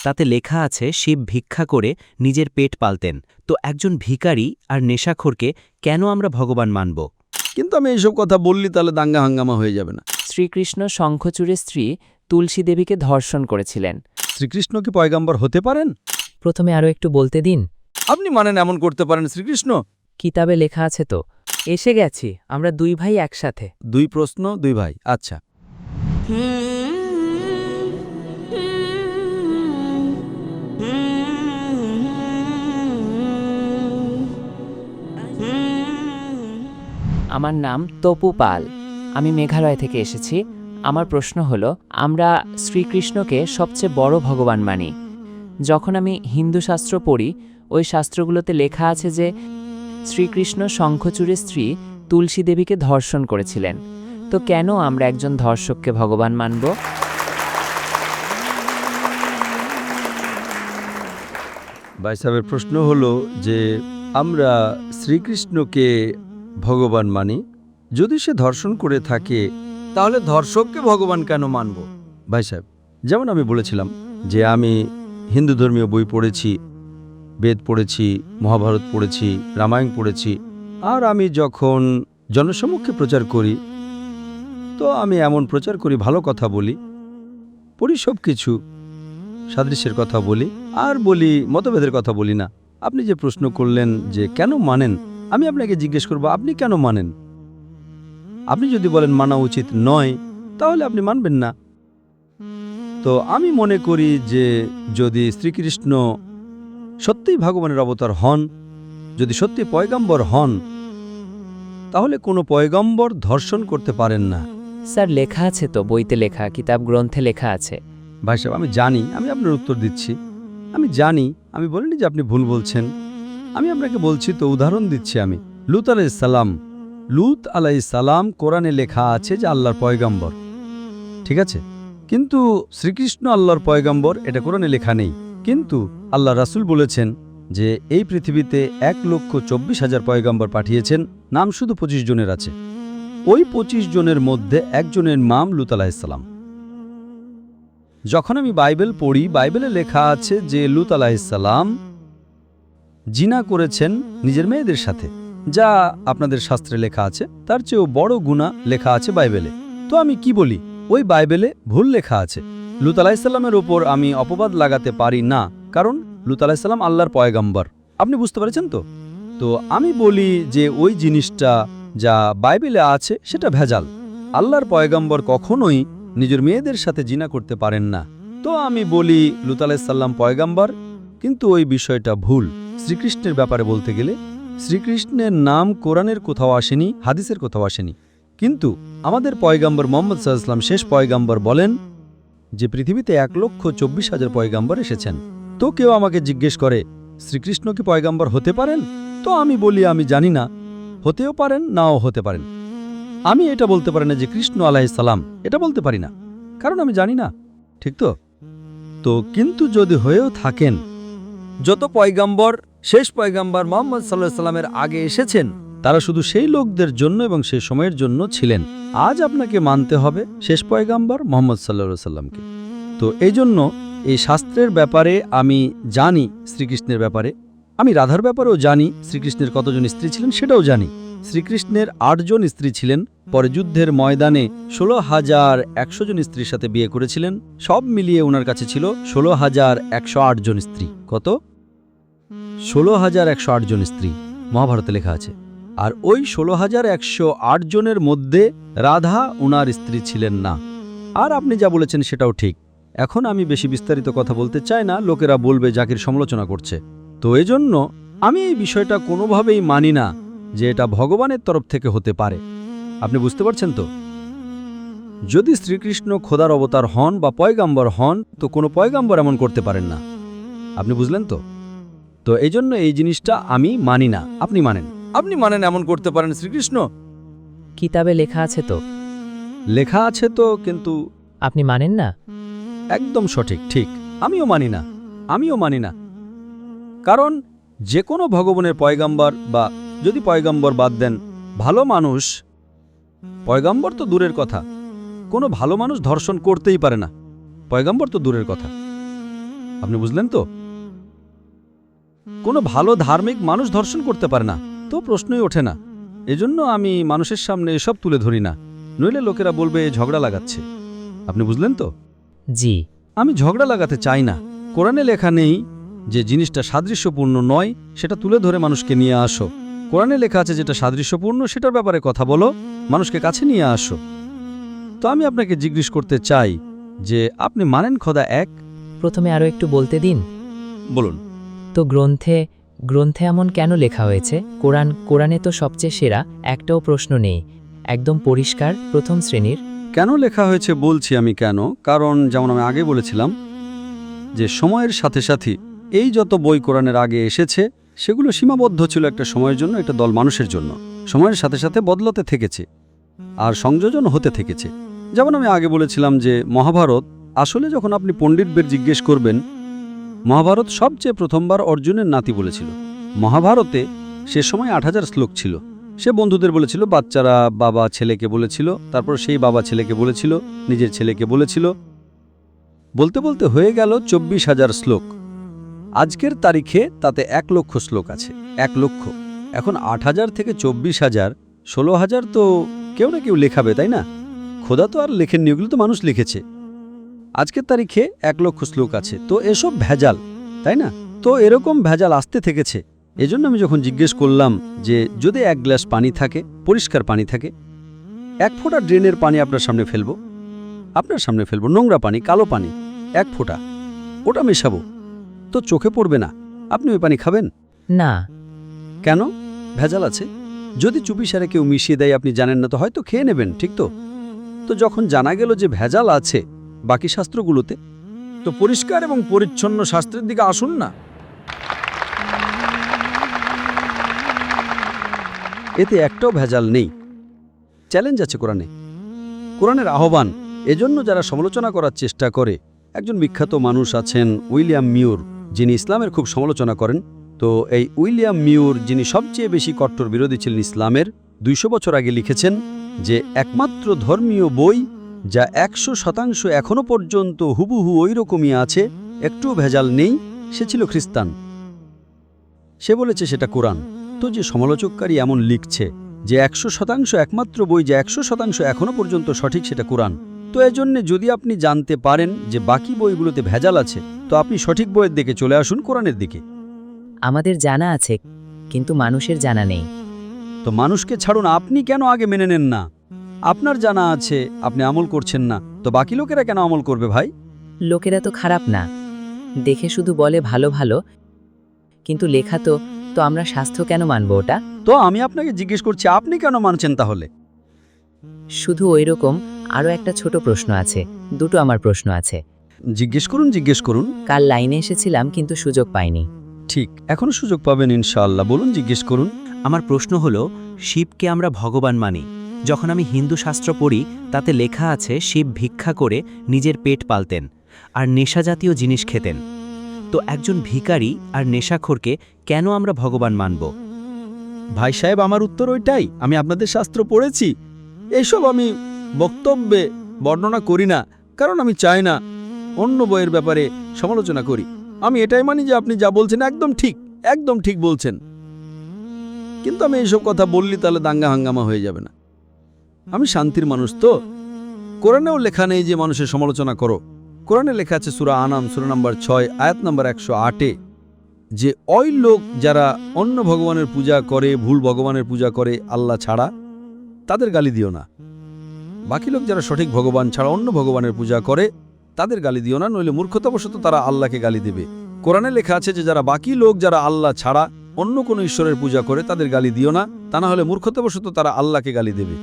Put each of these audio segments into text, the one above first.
তাতে লেখা আছে শিব ভিক্ষা করে নিজের পেট পালতেন। তো একজন ভিখারি আর নেশাখোরকে কেন আমরা ভগবান মানব? কিন্তু আমি এইসব কথা বললি তাহলে দাঙ্গা হাঙ্গামা হয়ে যাবে না? শ্রীকৃষ্ণ শঙ্খচূড়ের স্ত্রী তুলসী দেবীকে ধর্ষণ করেছিলেন। শ্রীকৃষ্ণ কি পয়গাম্বর হতে পারেন? প্রথমে আরও একটু বলতে দিন। আপনি মানেন এমন করতে পারেন শ্রীকৃষ্ণ? কিতাবে লেখা আছে তো। এসে গেছি, আমরা দুই ভাই একসাথে। 2 প্রশ্ন 2 ভাই, আচ্ছা। আমার নাম তপু পাল, আমি মেঘালয় থেকে এসেছি। আমার প্রশ্ন হলো, আমরা শ্রীকৃষ্ণকে সবচেয়ে বড় ভগবান মানি। যখন আমি হিন্দু শাস্ত্র পড়ি, ওই শাস্ত্রগুলোতে লেখা আছে যে শ্রীকৃষ্ণ শঙ্খচূড়ের স্ত্রী তুলসী দেবীকে ধর্ষণ করেছিলেন। তো কেন আমরা একজন ধর্ষককে ভগবান মানব? ভাই সাহেবের প্রশ্ন হলো যে আমরা শ্রীকৃষ্ণকে ভগবান মানি, যদি সে ধর্ষণ করে থাকে তাহলে ধর্ষককে ভগবান কেন মানব? ভাই সাহেব, যেমন আমি বলেছিলাম যে আমি হিন্দু ধর্মীয় বই পড়েছি, বেদ পড়েছি, মহাভারত পড়েছি, রামায়ণ পড়েছি, আর আমি যখন জনসম্মুখে প্রচার করি তো আমি এমন প্রচার করি, ভালো কথা বলি, পড়ি, সব কিছু সাদৃশ্যের কথা বলি, আর বলি, মতভেদের কথা বলি না। আপনি যে প্রশ্ন করলেন যে কেন মানেন, আমি আপনাকে জিজ্ঞেস করব আপনি কেন মানেন? আপনি যদি বলেন মানা উচিত নয়, তাহলে আপনি মানবেন না। তো আমি মনে করি যে যদি শ্রীকৃষ্ণ সত্যিই ভগবানের অবতার হন, যদি সত্যি পয়গম্বর হন, তাহলে কোনো পয়গম্বর ধর্ষণ করতে পারেন না। স্যার, লেখা আছে তো, বইতে লেখা, কিতাব গ্রন্থে লেখা আছে। ভাই সাহেব, আমি জানি, আমি আপনার উত্তর দিচ্ছি, আমি জানি, আমি বলিনি যে আপনি ভুল বলছেন। আমি আপনাকে বলছি তো, উদাহরণ দিচ্ছি আমি। লুত আলাইহিস সালাম কোরআনে লেখা আছে যে আল্লাহর পয়গম্বর, ঠিক আছে? কিন্তু শ্রীকৃষ্ণ আল্লাহর পয়গম্বর এটা কোরআনে লেখা নেই। কিন্তু আল্লাহ রাসূল বলেছেন যে এই পৃথিবীতে 1,24,000 পয়গম্বর পাঠিয়েছেন, নাম শুধু 25 জনের আছে। ওই 25 জনের মধ্যে একজনের নাম লুত আলাইহিস সালাম। যখন আমি বাইবেল পড়ি, বাইবেলে লেখা আছে যে লুত আলাইহিস সালাম জিনা করেছেন নিজের মেয়েদের সাথে, যা আপনাদের শাস্ত্রে লেখা আছে, তার চেয়েও বড় গুনাহ লেখা আছে বাইবেলে। তো আমি কি বলি, ওই বাইবেলে ভুল লেখা আছে। লুত আলাইহিস সালামের ওপর আমি অপবাদ লাগাতে পারি না, কারণ লুত আলাইহিস সালাম আল্লাহর পয়গম্বর। আপনি বুঝতে পেরেছেন তো? তো আমি বলি যে ওই জিনিসটা যা বাইবেলে আছে সেটা ভেজাল। আল্লাহর পয়গম্বর কখনোই নিজের মেয়েদের সাথে জিনা করতে পারেন না। তো আমি বলি লুত আলাইহিস সালাম পয়গম্বর, কিন্তু ওই বিষয়টা ভুল। শ্রীকৃষ্ণের ব্যাপারে বলতে গেলে শ্রীকৃষ্ণের নাম কোরআনের কোথাও আসেনি, হাদিসের কোথাও আসেনি। কিন্তু আমাদের পয়গম্বর মুহাম্মদ সাল্লাল্লাহু আলাইহি ওয়াসাল্লাম শেষ পয়গম্বর বলেন যে পৃথিবীতে 1,24,000 পয়গম্বর এসেছেন। তো কেউ আমাকে জিজ্ঞেস করে শ্রীকৃষ্ণ কি পয়গম্বর হতে পারেন? তো আমি বলি আমি জানি না, হতেও পারেন, নাও হতে পারেন। আমি এটা বলতে পারি না যে কৃষ্ণ আলাইহিস সালাম, এটা বলতে পারি না, কারণ আমি জানি না, ঠিক তো? তো কিন্তু যদি হয়েও থাকেন, যত পয়গম্বর শেষ পয়গম্বর মুহাম্মদ সাল্লাল্লাহু আলাইহি ওয়াসাল্লামের আগে এসেছেন, তারা শুধু সেই লোকদের জন্য এবং সেই সময়ের জন্য ছিলেন। আজ আপনাকে মানতে হবে শেষ পয়গম্বর মুহাম্মদ সাল্লাল্লাহু আলাইহি ওয়াসাল্লামকে। তো এই জন্য এই শাস্ত্রের ব্যাপারে আমি জানি, শ্রীকৃষ্ণের ব্যাপারে আমি রাধার ব্যাপারেও জানি, শ্রীকৃষ্ণের কতজন স্ত্রী ছিলেন সেটাও জানি। শ্রীকৃষ্ণের 8 জন স্ত্রী ছিলেন, পরে যুদ্ধের ময়দানে 16,100 জন স্ত্রীর সাথে বিয়ে করেছিলেন। সব মিলিয়ে ওনার কাছে ছিল 16,108 জন স্ত্রী। কত? 16,108 জন স্ত্রী মহাভারতে লেখা আছে। আর ওই 16,108 জনের মধ্যে রাধা ওনার স্ত্রী ছিলেন না। আর আপনি যা বলেছেন সেটাও ঠিক। এখন আমি বেশি বিস্তারিত কথা বলতে চাই না, লোকেরা বলবে জাকির সমালোচনা করছে। তো এজন্য আমি এই বিষয়টা কোনোভাবেই মানি না যে এটা ভগবানের তরফ থেকে হতে পারে। আপনি বুঝতে পারছেন তো? যদি শ্রীকৃষ্ণ খোদার অবতার হন বা পয়গম্বর হন, তো কোনো পয়গম্বর এমন করতে পারেন না। আপনি বুঝলেন তো? তো এই জন্য এই জিনিসটা আমি মানি না। আপনি মানেন, আপনি মানেন এমন করতে পারেন শ্রীকৃষ্ণ? কিতাবে লেখা আছে তো। লেখা আছে তো, কিন্তু আপনি মানেন না? একদম সঠিক, ঠিক। আমিও মানি না, আমিও মানি না। কারণ যে কোনো ভগবানের পয়গম্বর, বা যদি পয়গম্বর বাদ দেন, ভালো মানুষ, পয়গম্বর তো দূরের কথা, কোনো ভালো মানুষ ধর্ষণ করতেই পারে না, পয়গম্বর তো দূরের কথা। আপনি বুঝলেন তো? কোনো ভালো ধার্মিক মানুষ ধর্ষণ করতে পারে না, তো প্রশ্নই ওঠে না। এজন্য আমি মানুষের সামনে এসব তুলে ধরি না, নইলে লোকেরা বলবে ঝগড়া লাগাচ্ছে। আপনি বুঝলেন তো? জি। আমি ঝগড়া লাগাতে চাই না। কোরআনে লেখা নেই যে জিনিসটা সাদৃশ্যপূর্ণ নয় সেটা তুলে ধরে মানুষকে নিয়ে আসো। কোরআনে লেখা আছে যেটা সাদৃশ্যপূর্ণ সেটার ব্যাপারে কথা বলো, মানুষকে কাছে নিয়ে আসো। তো আমি আপনাকে জিজ্ঞেস করতে চাই যে আপনি মানেন খোদা এক? প্রথমে আরও একটু বলতে দিন। বলুন। তো গ্রন্থে এমন কেন লেখা হয়েছে? কোরআনে তো সবচেয়ে সেরা, একটাও প্রশ্ন নেই, একদম পরিষ্কার, প্রথম শ্রেণীর। কেন লেখা হয়েছে বলছি আমি কেন, কারণ যেমন আমি আগে বলেছিলাম যে সময়ের সাথে সাথে এই যত বই কোরআনের আগে এসেছে সেগুলো সীমাবদ্ধ ছিল একটা সময়ের জন্য, একটা দল মানুষের জন্য। সময়ের সাথে সাথে বদলাতে থেকেছে আর সংযোজন হতে থেকেছে। যেমন আমি আগে বলেছিলাম যে মহাভারত, আসলে যখন আপনি পণ্ডিতদের জিজ্ঞেস করবেন, মহাভারত সবচেয়ে প্রথমবার অর্জুনের নাতি বলেছিল। মহাভারতে সে সময় ৮,০০০ শ্লোক ছিল। সে বন্ধুদের বলেছিল, বাচ্চারা বাবা ছেলেকে বলেছিল, তারপর সেই বাবা ছেলেকে বলেছিল, নিজের ছেলেকে বলেছিল, বলতে বলতে হয়ে গেল ২৪,০০০ শ্লোক। আজকের তারিখে তাতে ১,০০,০০০ শ্লোক আছে। ১,০০,০০০। এখন ৮,০০০ থেকে ২৪,০০০, ১৬,০০০ তো কেউ না কেউ লেখাবে, তাই না? খোদা তো আর লেখেননি, ওগুলো তো মানুষ লিখেছে। আজকের তারিখে ১,০০,০০০ শ্লোক আছে, তো এসব ভেজাল, তাই না? তো এরকম ভেজাল আসতে থেকেছে। এজন্য আমি যখন জিজ্ঞেস করলাম যে যদি ১ গ্লাস পানি থাকে, পরিষ্কার পানি থাকে, ১ ফোঁটা ড্রেনের পানি আপনার সামনে ফেলবো, নোংরা পানি, কালো পানি, ১ ফোঁটা, ওটা মেশাবো, তো চোখে পড়বে না। আপনি ওই পানি খাবেন না। কেন? ভেজাল আছে। যদি চুপিসারে কেউ মিশিয়ে দেয়, আপনি জানেন না, তো হয়তো খেয়ে নেবেন, ঠিক তো? তো যখন জানা গেল যে ভেজাল আছে বাকি শাস্ত্রগুলোতে, তো পরিষ্কার এবং পরিচ্ছন্ন শাস্ত্রের দিকে আসুন না। এতে একটাও ভেজাল নেই। চ্যালেঞ্জ আছে কোরআনে, কোরআনের আহ্বান। এজন্য যারা সমালোচনা করার চেষ্টা করে, একজন বিখ্যাত মানুষ আছেন উইলিয়াম মিউর, যিনি ইসলামের খুব সমালোচনা করেন। তো এই উইলিয়াম মিউর, যিনি সবচেয়ে বেশি কট্টর বিরোধী ছিলেন ইসলামের, ২০০ বছর আগে লিখেছেন যে একমাত্র ধর্মীয় বই যা ১০০% এখনও পর্যন্ত হুবহু ওই রকমই আছে, একটু ভেজাল নেই, সে ছিল খ্রিস্টান। সে বলেছে সেটা কোরআন। তো যে সমালোচককারী এমন লিখছে যে ১০০% একমাত্র বই যা ১০০% এখনও পর্যন্ত সঠিক, সেটা কোরআন। তো এজন্যে যদি আপনি জানতে পারেন যে বাকি বইগুলোতে ভেজাল আছে, তো আপনি সঠিক বইয়ের দিকে চলে আসুন, কোরআনের দিকে। আমাদের জানা আছে, কিন্তু মানুষের জানা নেই। তো মানুষকে ছাড়ুন, আপনি কেন আগে মেনে নেন না? আপনার জানা আছে, আপনি আমল করছেন না, তো বাকি লোকেরা কেন আমল করবে ভাই? লোকেরা তো খারাপ না, দেখে শুধু বলে ভালো ভালো, কিন্তু লেখা তো আমরা স্বাস্থ্য কেন মানব ওটা? তো আমি আপনাকে জিজ্ঞেস করছি, আপনি কেন মানছেন তাহলে? শুধু ওই রকম। আরও একটা ছোট প্রশ্ন আছে, দুটো আমার প্রশ্ন আছে। জিজ্ঞেস করুন। কাল লাইনে এসেছিলাম কিন্তু সুযোগ পাইনি। ঠিক, এখনো সুযোগ পাবেন ইনশাআল্লাহ। বলুন, জিজ্ঞেস করুন। আমার প্রশ্ন হলো, শিবকে আমরা ভগবান মানি। যখন আমি হিন্দু শাস্ত্র পড়ি, তাতে লেখা আছে শিব ভিক্ষা করে নিজের পেট পালতেন আর নেশাজাতীয় জিনিস খেতেন। তো একজন ভিখারি আর নেশাখোরকে কেন আমরা ভগবান মানব? ভাই সাহেব, আমার উত্তর ওইটাই। আমি আপনাদের শাস্ত্র পড়েছি, এইসব আমি বক্তব্যে বর্ণনা করি না, কারণ আমি চাই না অন্য বইয়ের ব্যাপারে সমালোচনা করি। আমি এটাই মানি যে আপনি যা বলছেন একদম ঠিক বলছেন, কিন্তু আমি এইসব কথা বললি তাহলে দাঙ্গা হাঙ্গামা হয়ে যাবে না? আমি শান্তির মানুষ। তো কোরআনেও লেখা নেই যে মানুষের সমালোচনা করো। কোরআনে লেখা আছে সূরা আনাম সূরা নম্বর ৬ আয়াত নম্বর ১০৮-এ যে ওই লোক যারা অন্য ভগবানের পূজা করে, ভুল ভগবানের পূজা করে আল্লাহ ছাড়া, তাদের গালি দিও না। বাকি লোক যারা সঠিক ভগবান ছাড়া অন্য ভগবানের পূজা করে, তাদের গালি দিও না, নইলে মূর্খতাবশত তারা আল্লাহকে গালি দেবে। কোরআনে লেখা আছে যে যারা বাকি লোক যারা আল্লাহ ছাড়া অন্য কোনো ঈশ্বরের পূজা করে, তাদের গালি দিও না, তা না হলে মূর্খতাবশত তারা আল্লাহকে গালি দেবে।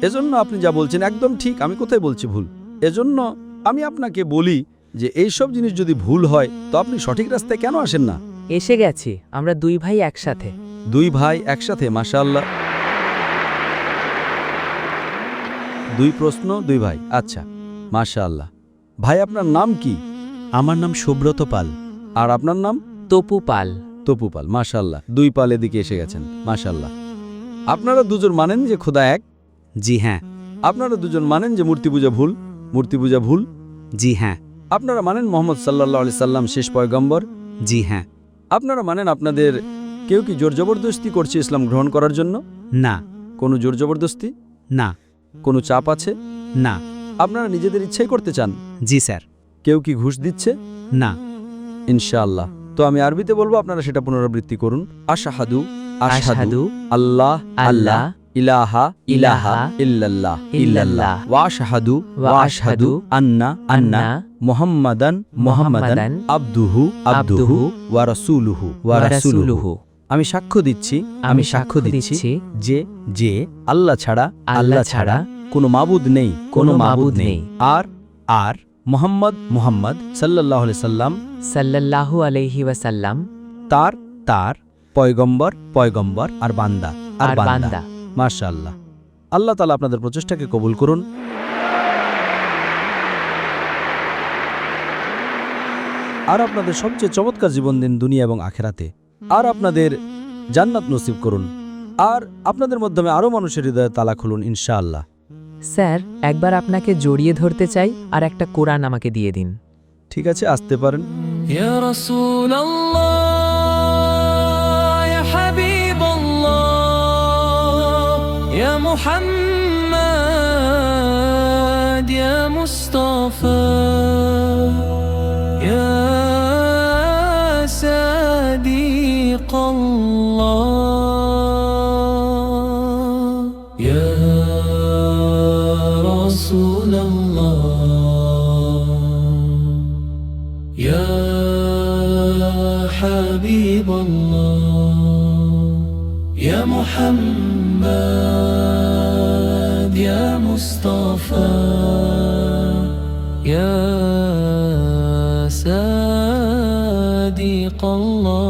এজন্য আপনি যা বলছেন একদম ঠিক। আমি কোথায় বলছি ভুল? এজন্য আমি আপনাকে বলি যে এইসব জিনিস যদি ভুল হয়, তো আপনি সঠিক রাস্তায় কেন আসেন না? এসে গেছি, আমরা দুই ভাই একসাথে। 2 ভাই একসাথে, মাশাআল্লাহ। 2 প্রশ্ন, 2 ভাই, আচ্ছা, মাশাআল্লাহ। ভাই, আপনার নাম কি? আমার নাম সুব্রত পাল। আর আপনার নাম? তপু পাল। তপু পাল, মাশাআল্লাহ। 2 পাল এদিকে এসে গেছেন, মাশাআল্লাহ। আপনারা দুজন মানেন যে খোদা এক? জি হ্যাঁ। আপনারা দুজন মানেন যে মূর্তি পূজা ভুল? জি হ্যাঁ। আপনারা মানেন মোহাম্মদ সাল্লাল্লাহু আলাইহি সাল্লাম শেষ পয়গম্বর? জি হ্যাঁ। আপনারা মানেন আপনাদের কেউ কি জোর জবরদস্তি করছে ইসলাম গ্রহণ করার জন্য? না। কোনো জোর জবরদস্তি? না। কোনো চাপ আছে? না। আপনারা নিজেদের ইচ্ছাই করতে চান? জি স্যার। কেউ কি ঘুষ দিচ্ছে? না। ইনশাআল্লাহ। তো আমি আরবিতে বলবো, আপনারা সেটা পুনরাবৃত্তি করুন। আশহাদু আশহাদু আল্লাহ আল্লাহ ইলাহা ইলাহা ইল্লাল্লাহ ইল্লাল্লাহ ওয়া আশহাদু ওয়া আশহাদু আন্না আন্না মুহাম্মাদান মুহাম্মাদান আবদুহু আবদুহু ওয়া রাসূলুহু ওয়া রাসূলুহু। আমি সাক্ষ্য দিচ্ছি আমি সাক্ষ্য দিচ্ছি যে আল্লাহ ছাড়া আল্লাহ ছাড়া কোনো মাবুদ নেই, কোনো মাবুদ নেই। আর মুহাম্মদ সাল্লাল্লাহু আলাইহি সাল্লাম সাল্লাল্লাহু আলাইহি ওয়াসাল্লাম তার পয়গম্বর আর বান্দা আর বান্দা। মাশাআল্লাহ। আল্লাহ তাআলা আপনাদের প্রচেষ্টাকে কবুল করুন। আর আপনাদের সবচেয়ে চমৎকার জীবন দিন দুনিয়া এবং আখেরাতে। আর আপনাদের জান্নাত নসিব করুন। আর আপনাদের মাধ্যমে আরও মানুষের হৃদয়ে তালা খুলুন ইনশাআল্লাহ। স্যার, একবার আপনাকে জড়িয়ে ধরতে চাই আর একটা কোরআন আমাকে দিয়ে দিন। ঠিক আছে, আসতে পারেন। يا رسول الله يا حبيب الله يا محمد يا مصطفى يا صديق الله يا رسول الله يا حبيب الله يا محمد يا مصطفى يا صديق الله